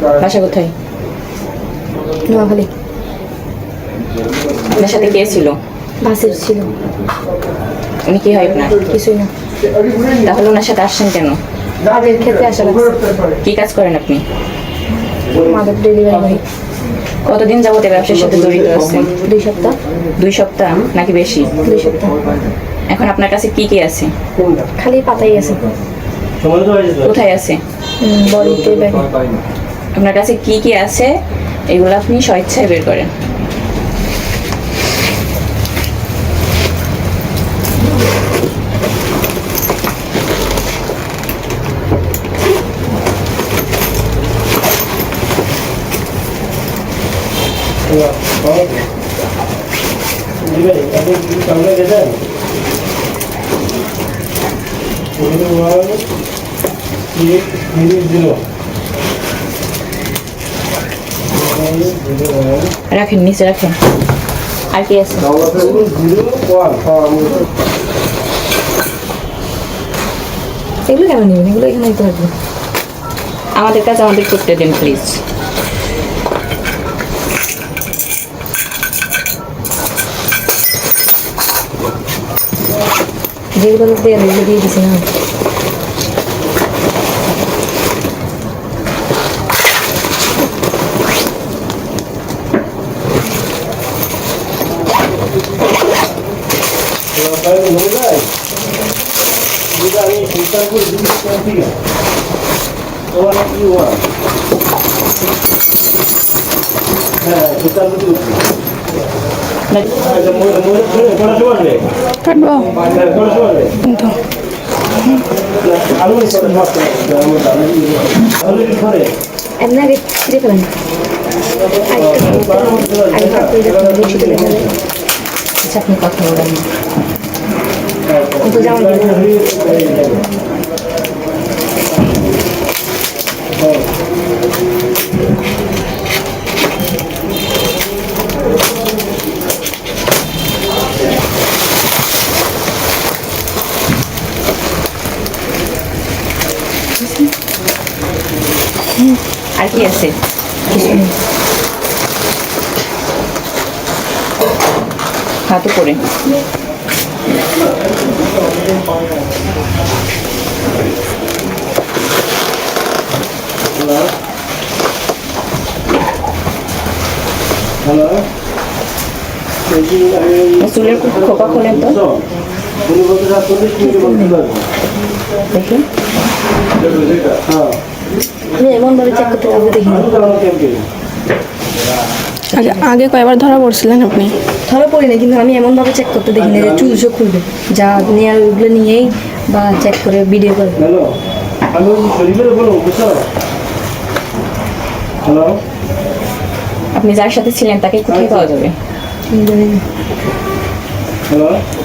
বাসা কোথায়? নোয়াখালী। আপনার সাথে কে ছিল? বাসের ছিল। উনি কি হয় আপনার? কিছুই না। তাহলে ওনার সাথে আসছেন কেন? কাজের ক্ষেত্রে আসা লাগছে। কি কাজ করেন আপনি? মাদক ডেলিভারি করি। কতদিন যাবত এই ব্যবসার সাথে জড়িত আছেন? 2 সপ্তাহ। 2 সপ্তাহ নাকি বেশি? 2 সপ্তাহ। এখন আপনার কাছে কি কি আছে? খালি পাতাই আছে। কোথায় আছে? বডিতে ব্যাগ। আপনার কাছে কি কি আছে এগুলো আপনি স্বেচ্ছায় বের করেন। রাখেন, নিচে রাখেন। আর কি আছে? এগুলো কেন নেবেন? এগুলো এখানে দিতে পারবেন। আমাদের কাছে আমাদের করতে দিন প্লিজ। যেগুলো দেন এগুলো দিয়ে দিচ্ছি না। এমনি আগে ছিঁড়ে ফেলেন। আচ্ছা, আপনি কথা বলেন। তো যেমন আর কি আছে? কিছু নেই। হাত উপরে। চুলের খোপা খোলেন তো দেখি। আমি এমনভাবে চেক করতে কাউকে দেখিনি। আগে কয়বার ধরা পড়ছিলেন আপনি? ধরা পড়িনি, কিন্তু আমি এমনভাবে চেক করতে দেখিনি যে চুলসও খুলবে। যা নেওয়ার ওইগুলো নিয়েই বা চেক করে ভিডিও করে। আপনি যার সাথে ছিলেন তাকে কোথায় পাওয়া যাবে? জানি না। Hello?